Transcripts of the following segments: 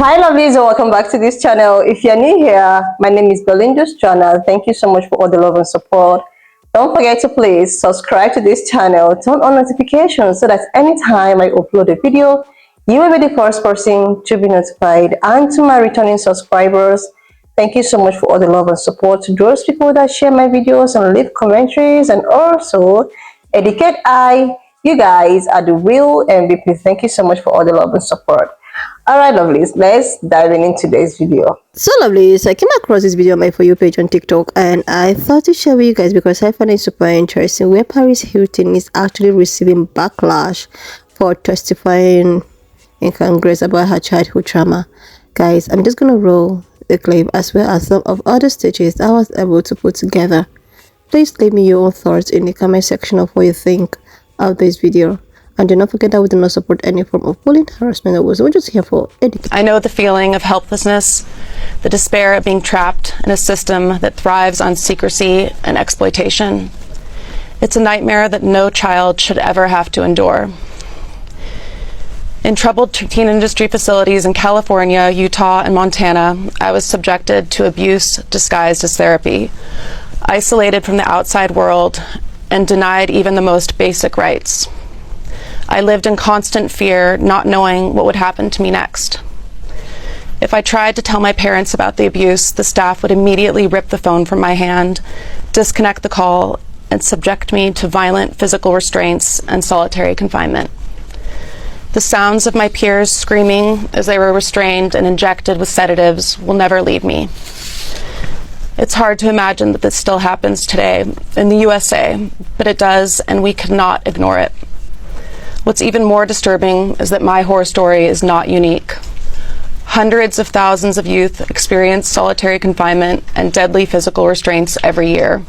Hi lovelies, and welcome back to this channel. If you're new here, my name is Belinda's channel. Thank you so much for all the love and support. Don't forget to please subscribe to this channel, turn on notifications so that anytime I upload a video, you will be the first person to be notified. And to my returning subscribers, thank you so much for all the love and support. To those people that share my videos and leave commentaries and also educate you guys are the real MVP. Thank you so much for all the love and support. Alright lovelies, let's dive into today's video. So lovelies, I came across this video on my For You page on TikTok and I thought to share with you guys because I find it super interesting, where Paris Hilton is actually receiving backlash for testifying in Congress about her childhood trauma. Guys, I'm just gonna roll the clip as well as some of other stitches I was able to put together. Please leave me your own thoughts in the comment section of what you think of this video. And do not forget that we do not support any form of bullying, harassment, or we're just here for education. I know the feeling of helplessness, the despair of being trapped in a system that thrives on secrecy and exploitation. It's a nightmare that no child should ever have to endure. In troubled teen industry facilities in California, Utah, and Montana, I was subjected to abuse disguised as therapy, isolated from the outside world, and denied even the most basic rights. I lived in constant fear, not knowing what would happen to me next. If I tried to tell my parents about the abuse, the staff would immediately rip the phone from my hand, disconnect the call, and subject me to violent physical restraints and solitary confinement. The sounds of my peers screaming as they were restrained and injected with sedatives will never leave me. It's hard to imagine that this still happens today in the USA, but it does, and we cannot ignore it. What's even more disturbing is that my horror story is not unique. Hundreds of thousands of youth experience solitary confinement and deadly physical restraints every year.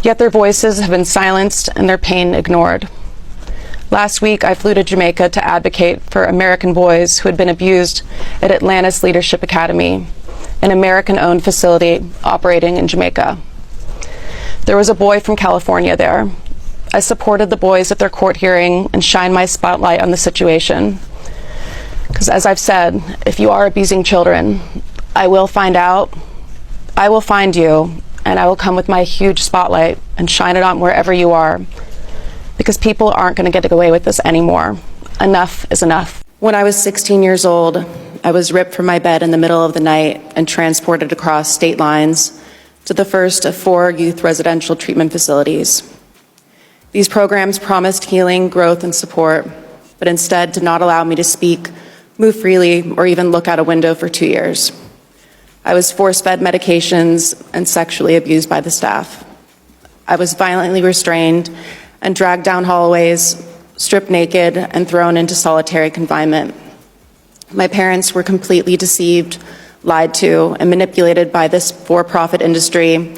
Yet their voices have been silenced and their pain ignored. Last week, I flew to Jamaica to advocate for American boys who had been abused at Atlantis Leadership Academy, an American-owned facility operating in Jamaica. There was a boy from California there. I supported the boys at their court hearing and shined my spotlight on the situation. Because as I've said, if you are abusing children, I will find out, I will find you, and I will come with my huge spotlight and shine it on wherever you are. Because people aren't going to get away with this anymore. Enough is enough. When I was 16 years old, I was ripped from my bed in the middle of the night and transported across state lines to the first of 4 youth residential treatment facilities. These programs promised healing, growth, and support, but instead did not allow me to speak, move freely, or even look out a window for 2 years. I was force-fed medications and sexually abused by the staff. I was violently restrained and dragged down hallways, stripped naked, and thrown into solitary confinement. My parents were completely deceived, lied to, and manipulated by this for-profit industry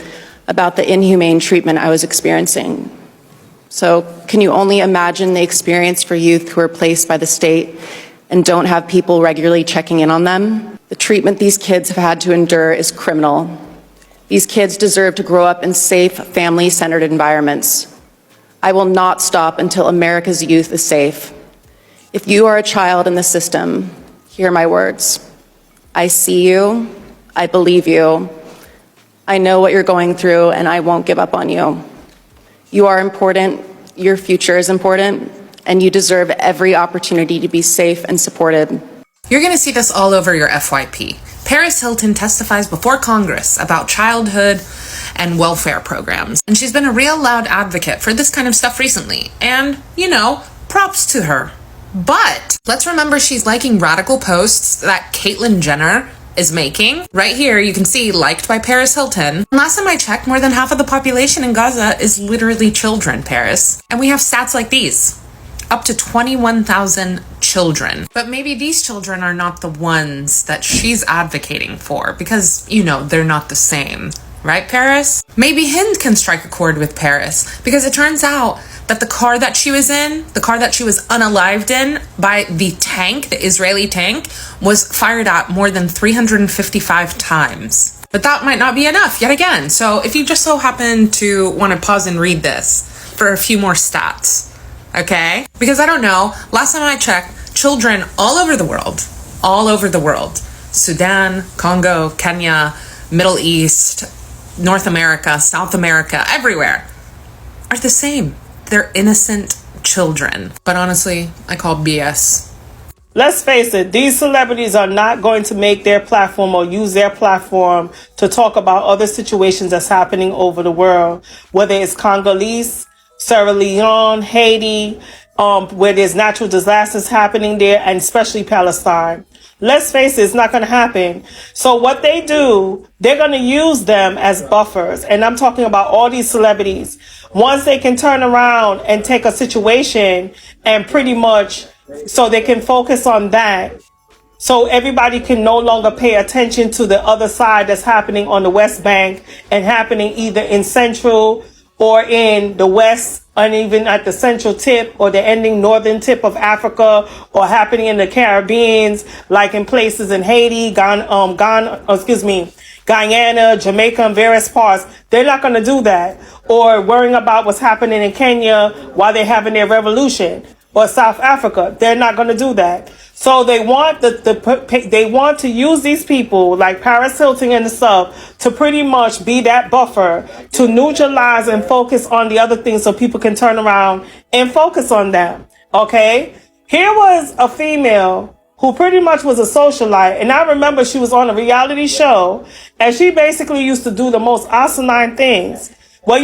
about the inhumane treatment I was experiencing. So can you only imagine the experience for youth who are placed by the state and don't have people regularly checking in on them? The treatment these kids have had to endure is criminal. These kids deserve to grow up in safe, family-centered environments. I will not stop until America's youth is safe. If you are a child in the system, hear my words. I see you, I believe you, I know what you're going through, and I won't give up on you. You are important, your future is important, and you deserve every opportunity to be safe and supported. You're going to see this all over your FYP. Paris Hilton testifies before Congress about childhood and welfare programs. And she's been a real loud advocate for this kind of stuff recently. And, you know, props to her. But let's remember she's liking radical posts that Caitlyn Jenner is making. Right here, you can see liked by Paris Hilton. Last time I checked, more than half of the population in Gaza is literally children, Paris. And we have stats like these. Up to 21,000 children. But maybe these children are not the ones that she's advocating for because, you know, they're not the same. Right, Paris? Maybe Hind can strike a chord with Paris because it turns out that the car that she was in, the car that she was unalived in by the tank, the Israeli tank, was fired at more than 355 times. But that might not be enough yet again. So if you just so happen to want to pause and read this for a few more stats, okay? Because I don't know, last time I checked, children all over the world Sudan, Congo, Kenya, Middle East, North America, South America, everywhere, are the same. They're innocent children. But honestly, I call BS. Let's face it, these celebrities are not going to make their platform or use their platform to talk about other situations that's happening over the world, whether it's Congolese, Sierra Leone, Haiti, where there's natural disasters happening there, and especially Palestine. Let's face it, it's not going to happen. So what they do, they're going to use them as buffers. And I'm talking about all these celebrities. Once they can turn around and take a situation and pretty much so they can focus on that, so everybody can no longer pay attention to the other side that's happening on the West Bank and happening either in Central or in the West, and even at the central tip or the ending northern tip of Africa, or happening in the Caribbean, like in places in Haiti, Guyana, Jamaica, and various parts. They're not going to do that. Or worrying about what's happening in Kenya while they're having their revolution, or South Africa. They're not going to do that. So they want they want to use these people like Paris Hilton and the stuff to pretty much be that buffer to neutralize and focus on the other things so people can turn around and focus on them. Okay? Here was a female who pretty much was a socialite, and I remember she was on a reality show, and she basically used to do the most asinine things. Well,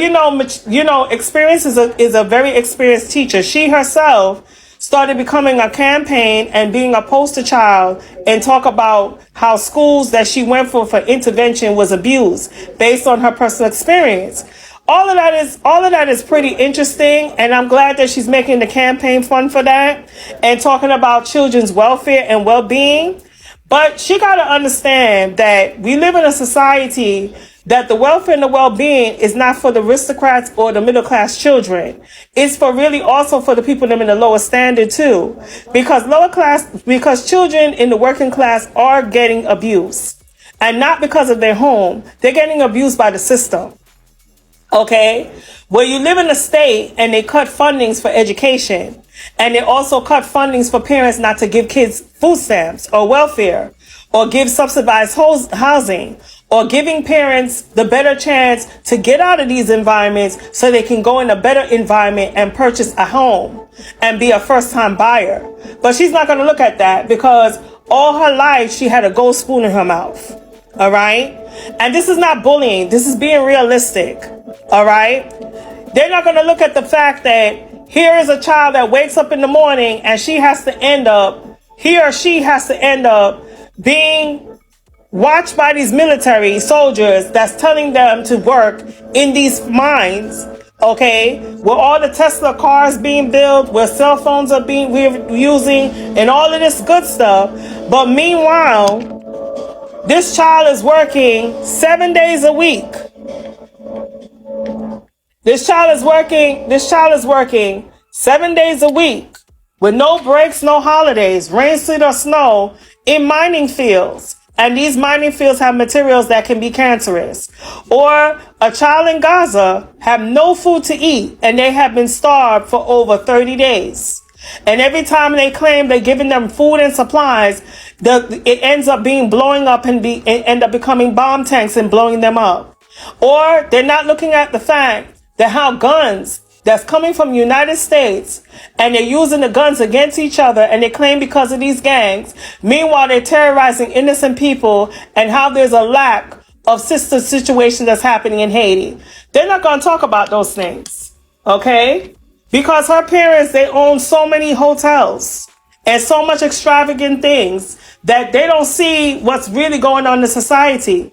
experience is a very experienced teacher. She herself started becoming a campaign and being a poster child and talk about how schools that she went for intervention was abused based on her personal experience. All of that is pretty interesting, and I'm glad that she's making the campaign fund for that and talking about children's welfare and well-being. But she got to understand that we live in a society that the welfare and the well-being is not for the aristocrats or the middle-class children. It's for really also for the people living in the lower standard too. Because children in the working class are getting abused. And not because of their home. They're getting abused by the system. Okay? Where you live in a state and they cut fundings for education. And they also cut fundings for parents not to give kids food stamps or welfare. Or give subsidized housing. Or giving parents the better chance to get out of these environments so they can go in a better environment and purchase a home and be a first-time buyer. But she's not going to look at that because all her life she had a gold spoon in her mouth. All right? And this is not bullying. This is being realistic. All right? They're not going to look at the fact that here is a child that wakes up in the morning and he or she has to end up being watched by these military soldiers that's telling them to work in these mines, okay, where all the Tesla cars being built, where cell phones are we're using, and all of this good stuff. But meanwhile, this child is working 7 days a week. This child is working 7 days a week with no breaks, no holidays, rain, sleet, or snow in mining fields. And these mining fields have materials that can be cancerous. Or a child in Gaza have no food to eat and they have been starved for over 30 days. And every time they claim they're giving them food and supplies, it ends up being blowing up and end up becoming bomb tanks and blowing them up. Or they're not looking at the fact that how guns that's coming from the United States and they're using the guns against each other and they claim because of these gangs. Meanwhile, they're terrorizing innocent people and how there's a lack of sister situation that's happening in Haiti. They're not going to talk about those things. Okay? Because her parents, they own so many hotels and so much extravagant things that they don't see what's really going on in society.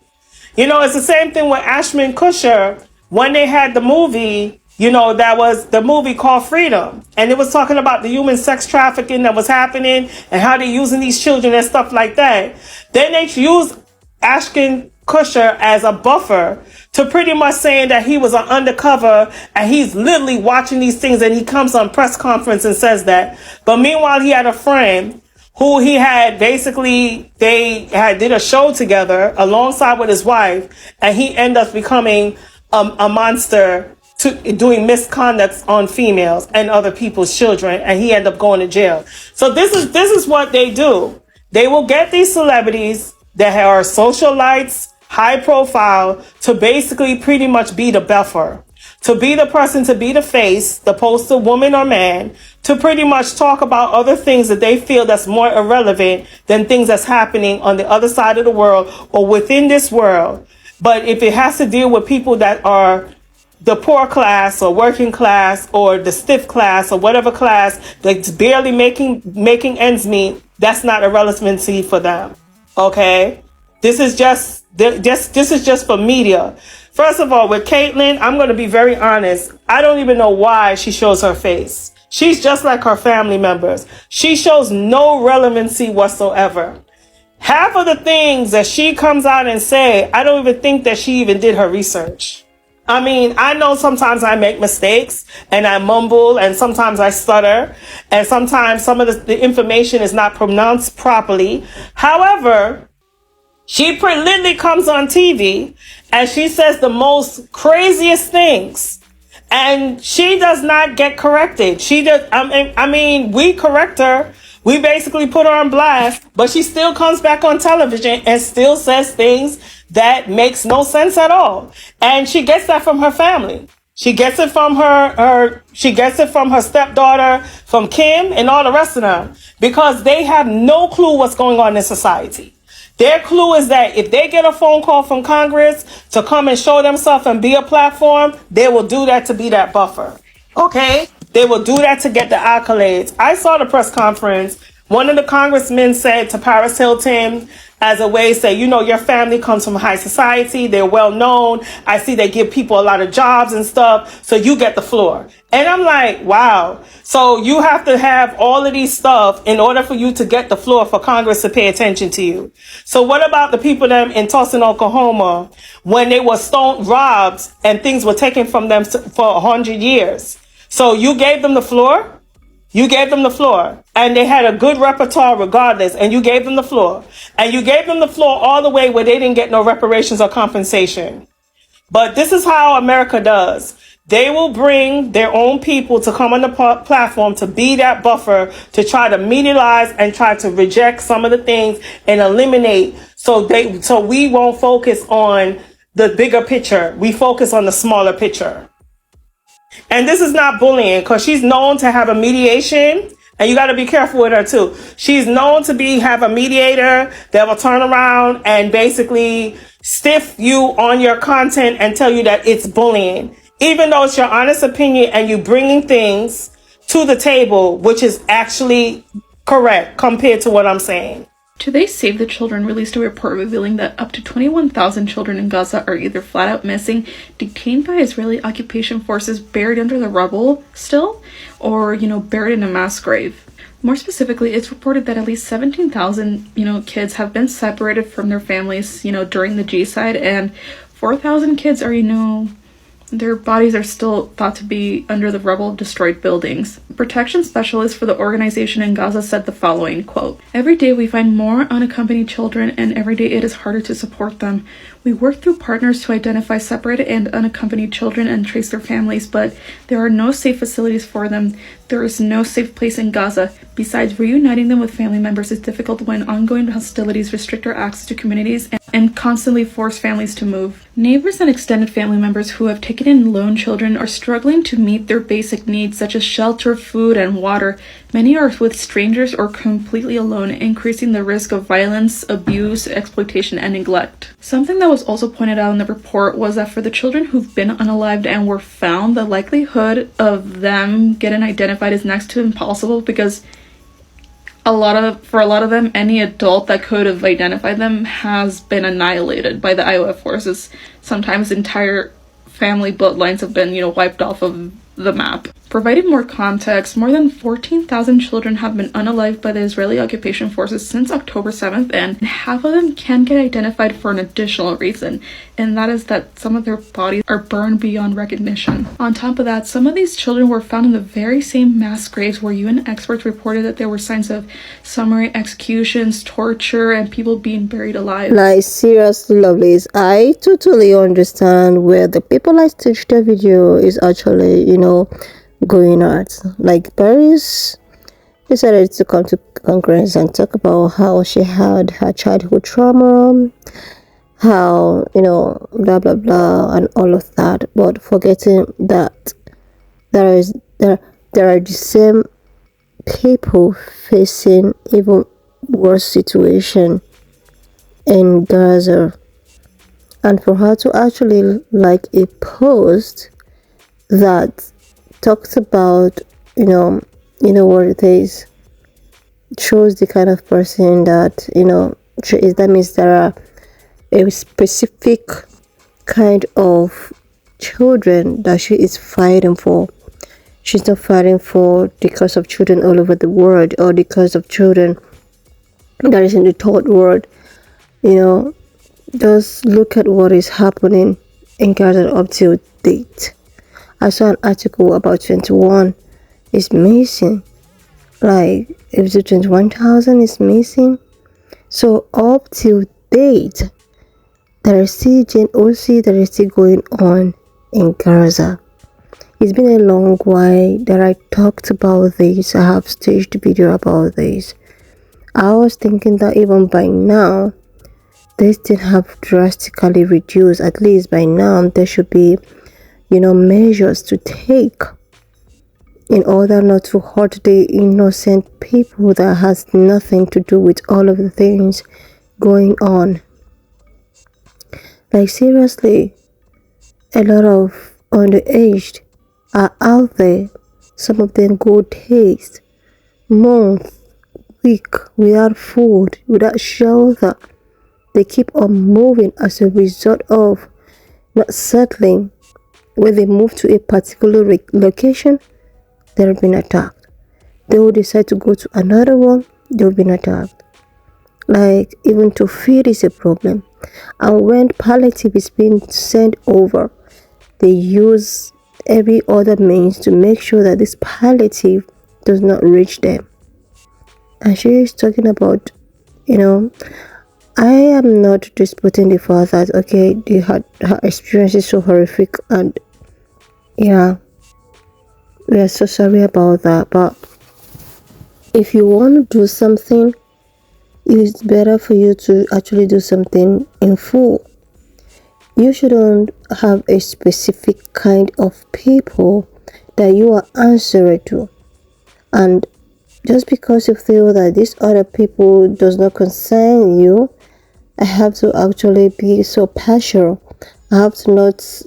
It's the same thing with Ashman Kutcher when they had the movie. That was the movie called Freedom. And it was talking about the human sex trafficking that was happening and how they're using these children and stuff like that. Then they used Ashton Kutcher as a buffer to pretty much saying that he was an undercover and he's literally watching these things and he comes on press conference and says that. But meanwhile, he had a friend who he had did a show together alongside with his wife, and he ended up becoming a monster doing misconduct on females and other people's children, and he ended up going to jail. So this is what they do. They will get these celebrities, that are socialites, high profile, to basically pretty much be the buffer, to be the person, to be the face, the poster woman or man, to pretty much talk about other things that they feel that's more irrelevant than things that's happening on the other side of the world or within this world. But if it has to deal with people that are the poor class or working class or the stiff class or whatever class that's barely making ends meet, that's not a relevancy for them. Okay? This is just for media. First of all, with Caitlyn, I'm going to be very honest. I don't even know why she shows her face. She's just like her family members. She shows no relevancy whatsoever. Half of the things that she comes out and say, I don't even think that she even did her research. I mean, I know sometimes I make mistakes and I mumble and sometimes I stutter and sometimes some of the information is not pronounced properly. However, she literally comes on TV and she says the most craziest things and she does not get corrected. I mean, we correct her. We basically put her on blast, but she still comes back on television and still says things that makes no sense at all. And she gets that from her family. She gets it from she gets it from her stepdaughter, from Kim and all the rest of them, because they have no clue what's going on in society. Their clue is that if they get a phone call from Congress to come and show themselves and be a platform, they will do that to be that buffer. Okay? They will do that to get the accolades. I saw the press conference. One of the congressmen said to Paris Hilton, as a way to say, you know, your family comes from high society. They're well known. I see they give people a lot of jobs and stuff. So you get the floor. And I'm like, wow. So you have to have all of these stuff in order for you to get the floor for Congress to pay attention to you. So what about the people them in Tulsa, Oklahoma, when they were robbed and things were taken from them for 100 years? So you gave them the floor? You gave them the floor and they had a good repertoire regardless, and you gave them the floor, and you gave them the floor all the way where they didn't get no reparations or compensation. But this is how America does. They will bring their own people to come on the platform to be that buffer, to try to medialize and try to reject some of the things and eliminate, so we won't focus on the bigger picture. We focus on the smaller picture. And this is not bullying, because she's known to have a mediation, and you got to be careful with her too. She's known to have a mediator that will turn around and basically stiff you on your content and tell you that it's bullying, even though it's your honest opinion and you bringing things to the table, which is actually correct compared to what I'm saying. Today, Save the Children released a report revealing that up to 21,000 children in Gaza are either flat out missing, detained by Israeli occupation forces, buried under the rubble still, or, buried in a mass grave. More specifically, it's reported that at least 17,000, kids have been separated from their families, during the genocide, and 4,000 kids are, their bodies are still thought to be under the rubble of destroyed buildings. Protection specialist for the organization in Gaza said the following, quote, "Every day we find more unaccompanied children, and every day it is harder to support them. We work through partners to identify separated and unaccompanied children and trace their families, but there are no safe facilities for them. There is no safe place in Gaza. Besides, reuniting them with family members is difficult when ongoing hostilities restrict our access to communities and constantly force families to move. Neighbors and extended family members who have taken in lone children are struggling to meet their basic needs such as shelter, food, and water. Many are with strangers or completely alone, increasing the risk of violence, abuse, exploitation, and neglect." Something that was also pointed out in the report was that for the children who've been unalived and were found, the likelihood of them getting identified is next to impossible, because for a lot of them, any adult that could have identified them has been annihilated by the IOF forces. Sometimes entire family bloodlines have been, wiped off of the map. Providing more context, more than 14,000 children have been unalived by the Israeli occupation forces since October 7th, and half of them can get identified for an additional reason, and that is that some of their bodies are burned beyond recognition. On top of that, some of these children were found in the very same mass graves where UN experts reported that there were signs of summary executions, torture, and people being buried alive. Like, seriously, lovelies, I totally understand where the people I staged the video is actually, going at. Like, Paris decided to come to Congress and talk about how she had her childhood trauma, how, blah blah blah and all of that, but forgetting that there are the same people facing even worse situation in Gaza. And for her to actually like a post that talks about, what it is, shows the kind of person that, she is. That means there are a specific kind of children that she is fighting for. She's not fighting for the cause of children all over the world or the cause of children that is in the third world. Just look at what is happening in Gaza up to date. I saw an article about 21 is missing. Like, if the 21,000 is missing, so up to date, there is still genocide that is still going on in Gaza. It's been a long while that I talked about this. I have staged a video about this. I was thinking that even by now, they still have drastically reduced. At least by now, there should be, measures to take in order not to hurt the innocent people that has nothing to do with all of the things going on. Like, seriously, a lot of underaged are out there. Some of them go days, months, week without food, without shelter. They keep on moving as a result of not settling. When they move to a particular location, they'll be attacked. They will decide to go to another one, they'll be attacked. Like, even to feed is a problem. And when palliative is being sent over, they use every other means to make sure that this palliative does not reach them. And she is talking about, I am not disputing the fact that, okay, her experience is so horrific, and yeah, we are so sorry about that. But if you want to do something, it's better for you to actually do something in full. You shouldn't have a specific kind of people that you are answering to. And just because you feel that these other people does not concern you, I have to actually be so partial. I have to not,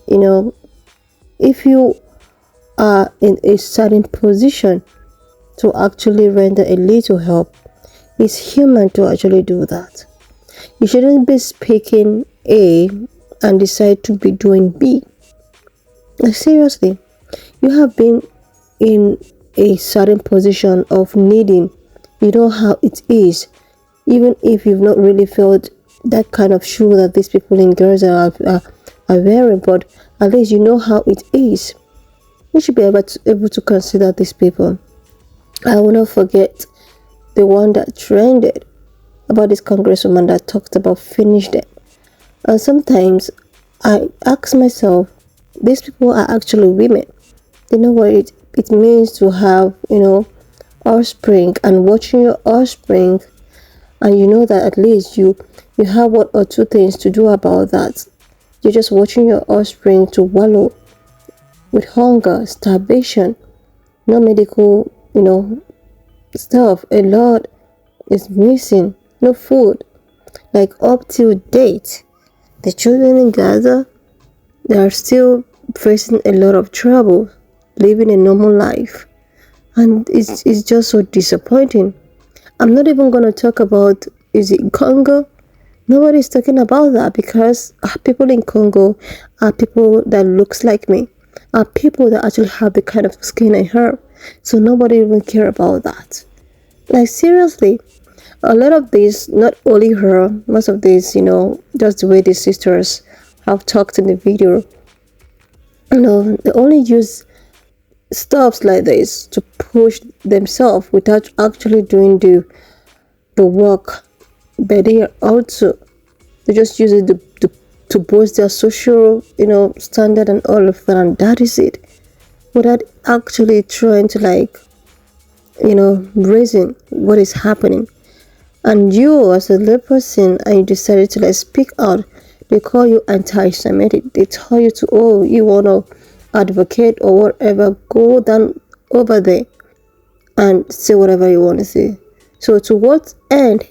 if you are in a certain position to actually render a little help, it's human to actually do that. You shouldn't be speaking A and decide to be doing B. Like, seriously, you have been in a certain position of needing. You know how it is. Even if you've not really felt that kind of shoe that these people in Gaza are wearing, but at least you know how it is. You should be able to consider these people. I will not forget the one that trended about this congresswoman that talked about finish them. And sometimes I ask myself, these people are actually women. They know what it means to have, offspring, and watching your offspring, and you know that at least you have one or two things to do about that. You're just watching your offspring to wallow with hunger, starvation, no medical, stuff. A lot is missing, no food. Like, up to date, the children in Gaza, they are still facing a lot of trouble, living a normal life. And it's just so disappointing. I'm not even going to talk about, is it Congo? Nobody's talking about that, because people in Congo are people that looks like me, are people that actually have the kind of skin I have. So nobody even care about that. Like, seriously, a lot of these, not only her, most of these, just the way the sisters have talked in the video, they only use stuffs like this to push themselves without actually doing the work. But they just use it to boost their social, standard and all of that, and that is it, without actually trying to raising what is happening. And you, as a layperson, and you decided to speak out, they call you anti-Semitic. They tell you to, oh, you want to advocate or whatever, go down over there and say whatever you want to say. So to what end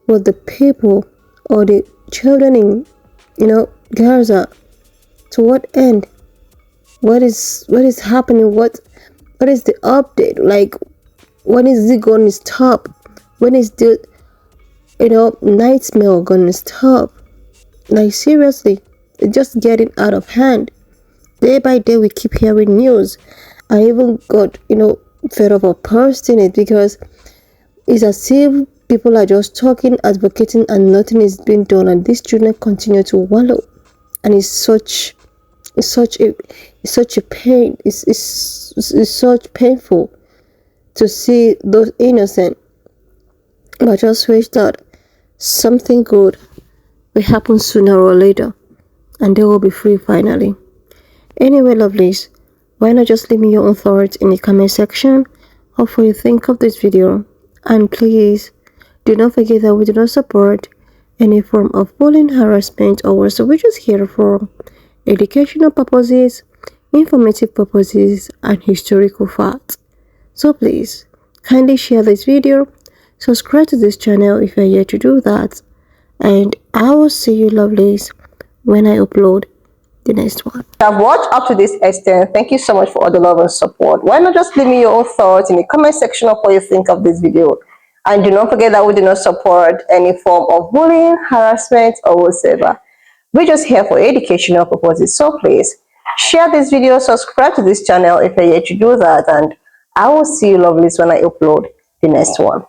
will the people or the children in, Gaza, to what end? What is happening? What is the update? Like, when is it going to stop? When is the nightmare gonna stop? Like, seriously, it's just getting out of hand. Day by day we keep hearing news. I even got fed up of posting it, because it's as if people are just talking, advocating, and nothing is being done, and these children continue to wallow. And it's such a pain. It's such painful to see those innocent. But I just wish that something good will happen sooner or later, and they will be free finally. Anyway, lovelies, why not just leave me your own thoughts in the comment section of what you think of this video. And please do not forget that we do not support any form of bullying, harassment, or worse. So we're just here for educational purposes, informative purposes, and historical facts. So please kindly share this video, subscribe to this channel if you're yet to do that, and I will see you, lovelies, when I upload the next one. I've watched up to this extent. Thank you so much for all the love and support. Why not just leave me your own thoughts in the comment section of what you think of this video. And do not forget that we do not support any form of bullying, harassment, or whatsoever. We're just here for educational purposes. So please share this video, subscribe to this channel if you're yet to do that, and I will see you, lovelies, when I upload the next one.